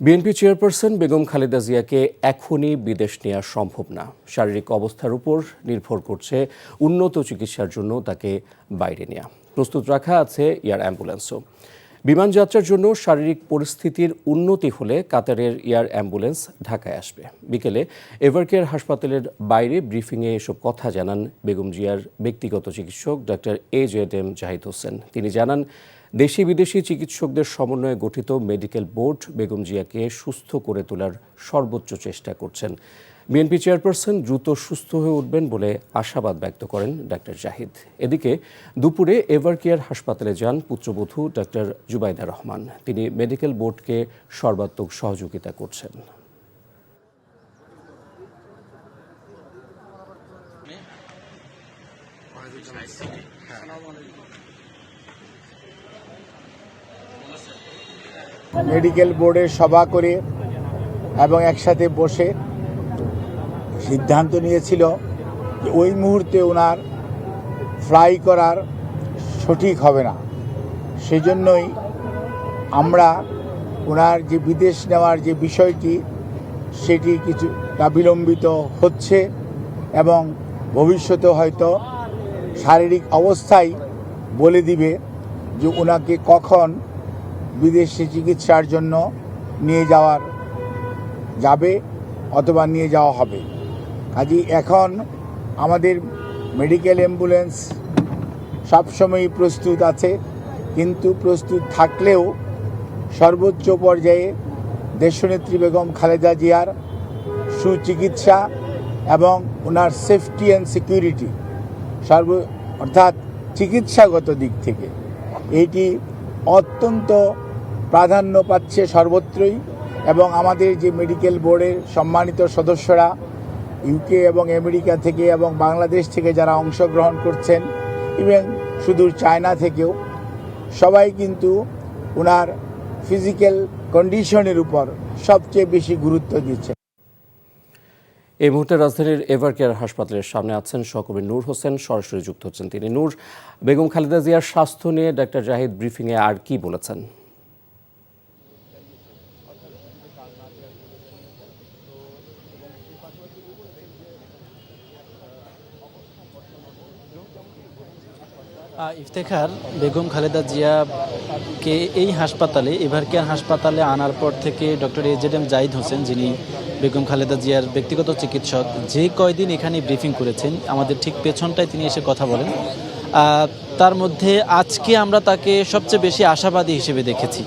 BNP chairperson Begum Khaleda জিয়াকে এখনই বিদেশ নেওয়া সম্ভব না। শারীরিক অবস্থার উপর নির্ভর করছে উন্নত চিকিৎসার জন্য তাকে বাইরে নেওয়া। প্রস্তুত রাখা আছে এয়ার অ্যাম্বুলেন্সও। বিমান যাত্রার জন্য শারীরিক পরিস্থিতির উন্নতি হলে কাতারের এয়ার অ্যাম্বুলেন্স ঢাকায় আসবে। বিকেলে এভারকেয়ার হাসপাতালের বাইরে ব্রিফিংয়ে এসব কথা জানান বেগম জিয়ার ব্যক্তিগত চিকিৎসক ডক্টর AJM জাহিদ হোসেন। তিনি জানান, দেশি বিদেশি চিকিৎসকদের সমন্বয়ে গঠিত মেডিকেল বোর্ড বেগম জিয়াকে সুস্থ করে তোলার সর্বোচ্চ চেষ্টা করছেন। বিএনপি চেয়ারপারসন দ্রুত সুস্থ হয়ে উঠবেন বলে আশাবাদ ব্যক্ত করেন ডক্টর জাহিদ। এদিকে দুপুরে এভারকেয়ার হাসপাতালে যান পুত্রবধূ ডক্টর জুবাইদা রহমান। তিনি মেডিকেল বোর্ডকে সর্বাত্মক সহযোগিতা করছেন। মেডিকেল বোর্ডের সভা করে এবং একসাথে বসে সিদ্ধান্ত নিয়েছিল যে ওই মুহূর্তে ওনার ফ্লাই করার সঠিক হবে না। সেজন্যই আমরা ওনার যে বিদেশ নেওয়ার যে বিষয়টি সেটি কিছুটা বিলম্বিত হচ্ছে এবং ভবিষ্যতে হয়তো শারীরিক অবস্থাই বলে দিবে যে ওনাকে কখন বিদেশে চিকিৎসার জন্য নিয়ে যাবে অথবা নিয়ে যাওয়া হবে। কাজেই এখন আমাদের মেডিকেল অ্যাম্বুলেন্স সবসময়ই প্রস্তুত আছে, কিন্তু প্রস্তুত থাকলেও সর্বোচ্চ পর্যায়ে দেশনেত্রী বেগম খালেদা জিয়ার সুচিকিৎসা এবং ওনার সেফটি অ্যান্ড সিকিউরিটি অর্থাৎ চিকিৎসাগত দিক থেকে এইটি অত্যন্ত প্রাধান্য পাচ্ছে সর্বত্রই। এবং আমাদের যে মেডিকেল বোর্ডের সম্মানিত সদস্যরা ইউকে এবং আমেরিকা থেকে এবং বাংলাদেশ থেকে যারা অংশগ্রহণ করছেন এবং সুদূর চায়না থেকেও সবাই কিন্তু ওনার ফিজিক্যাল কন্ডিশনের উপর সবচেয়ে বেশি গুরুত্ব দিচ্ছে। এই মুহূর্তে রাজধানীর এভারকেয়ার হাসপাতালের সামনে আছেন সহকর্মী নূর হোসেন, সরাসরি যুক্ত হচ্ছেন তিনি। নূর, বেগম খালেদা জিয়ার স্বাস্থ্য নিয়ে ডক্টর জাহিদ ব্রিফিংয়ে আর কি বলেছেন? ইফতেখার, বেগম খালেদা জিয়াকে এই হাসপাতালে এভারকেয়ার হাসপাতালে আনার পর থেকে ডক্টর AJM জাহিদ হোসেন, যিনি বেগম খালেদা জিয়ার ব্যক্তিগত চিকিৎসক, যে কয়দিন এখানে ব্রিফিং করেছেন আমাদের ঠিক পেছনটায় তিনি এসে কথা বলেন। তার মধ্যে আজকে আমরা তাকে সবচেয়ে বেশি আশাবাদী হিসেবে দেখেছি।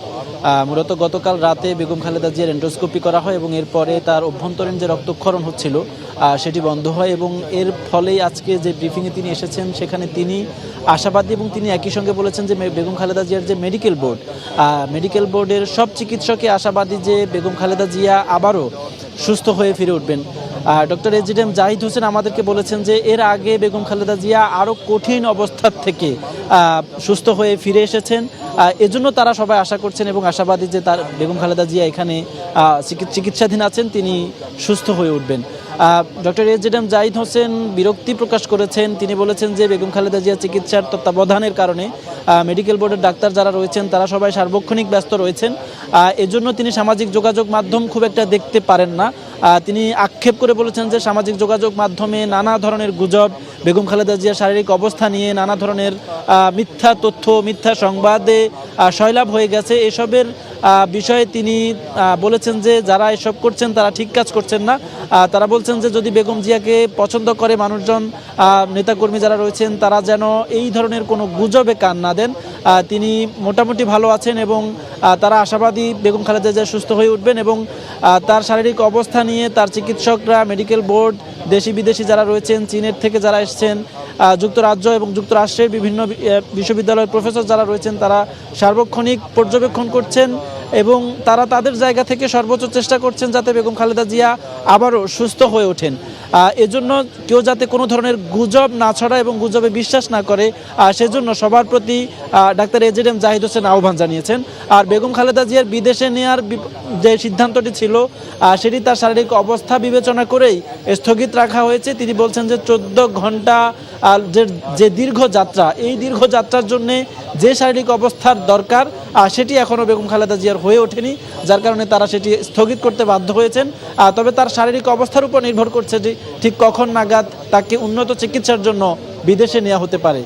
মূলত গতকাল রাতে বেগম খালেদা জিয়ার এন্ডোস্কোপি করা হয় এবং এরপরে তার অভ্যন্তরীণ যে রক্তক্ষরণ হচ্ছিল সেটি বন্ধ হয় এবং এর ফলেই আজকে যে ব্রিফিংয়ে তিনি এসেছেন সেখানে তিনি আশাবাদী এবং তিনি একই সঙ্গে বলেছেন যে বেগম খালেদা জিয়ার যে মেডিকেল বোর্ডের সব চিকিৎসকই আশাবাদী যে বেগম খালেদা জিয়া আবারও সুস্থ হয়ে ফিরে উঠবেন। ডক্টর AJM জাহিদ হোসেন আমাদেরকে বলেছেন যে এর আগে বেগম খালেদা জিয়া আরও কঠিন অবস্থার থেকে সুস্থ হয়ে ফিরে এসেছেন। এজন্য তারা সবাই আশা করছেন এবং আশাবাদী যে তার বেগম খালেদা জিয়া এখানে চিকিৎসাধীন আছেন, তিনি সুস্থ হয়ে উঠবেন। ডক্টর AJM জাহিদ হোসেন বিরক্তি প্রকাশ করেছেন। তিনি বলেছেন যে বেগম খালেদা জিয়া চিকিৎসার তত্ত্বাবধানের কারণে মেডিকেল বোর্ডের ডাক্তার যারা রয়েছেন তারা সবাই সার্বক্ষণিক ব্যস্ত রয়েছেন, এজন্য তিনি সামাজিক যোগাযোগ মাধ্যম খুব একটা দেখতে পারেন না। তিনি আক্ষেপ করে বলেছেন যে সামাজিক যোগাযোগ মাধ্যমে নানা ধরনের গুজব, বেগম খালেদা জিয়ার শারীরিক অবস্থা নিয়ে নানা ধরনের মিথ্যা তথ্য, মিথ্যা সংবাদে সয়লাভ হয়ে গেছে। এসবের বিষয়ে তিনি বলেছেন যে যারা এসব করছেন তারা ঠিক কাজ করছেন না। তারা বলছেন যে যদি বেগম জিয়াকে পছন্দ করে মানুষজন, নেতাকর্মী যারা রয়েছেন তারা যেন এই ধরনের কোনো গুজবে কান না দেন। তিনি মোটামুটি ভালো আছেন এবং তারা আশাবাদী বেগম খালেদা জিয়া সুস্থ হয়ে উঠবেন এবং তার শারীরিক অবস্থা নিয়ে তার চিকিৎসকরা, মেডিকেল বোর্ড, দেশি বিদেশি যারা রয়েছেন, চীনের থেকে যারা এসেছেন, যুক্তরাজ্য এবং যুক্তরাষ্ট্রের বিভিন্ন বিশ্ববিদ্যালয়ের প্রফেসর যারা রয়েছেন তারা সার্বক্ষণিক পর্যবেক্ষণ করছেন এবং তারা তাদের জায়গা থেকে সর্বোচ্চ চেষ্টা করছেন যাতে বেগম খালেদা জিয়া আবারও সুস্থ হয়ে ওঠেন। এজন্য কেউ যাতে কোনো ধরনের গুজব না ছড়ায় এবং গুজবে বিশ্বাস না করে সেজন্য সবার প্রতি ডাক্তার এজেডএম জাহিদ হোসেন আহ্বান জানিয়েছেন। আর বেগম খালেদা জিয়ার বিদেশে নেওয়ার যে সিদ্ধান্তটি ছিল সেটি তার শারীরিক অবস্থা বিবেচনা করেই স্থগিত রাখা হয়েছে। তিনি বলছেন যে 14 ঘন্টা যে দীর্ঘ যাত্রা, এই দীর্ঘ যাত্রার জন্যে যে শারীরিক অবস্থার দরকার সেটি এখনও বেগম খালেদা জিয়ার হয়ে ওঠেনি, যার কারণে তারা সেটি স্থগিত করতে বাধ্য হয়েছেন। তবে তার শারীরিক অবস্থার উপর নির্ভর করছে যে ঠিক কখন নাগাদ তাকে উন্নত চিকিৎসার জন্য বিদেশে নেওয়া হতে পারে।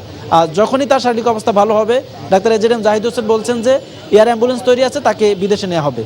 যখনই তার শারীরিক অবস্থা ভালো হবে, ডাক্তার এজেডএম জাহিদ হোসেন বলছেন যে এয়ার অ্যাম্বুলেন্স তৈরি আছে, তাকে বিদেশে নেওয়া হবে।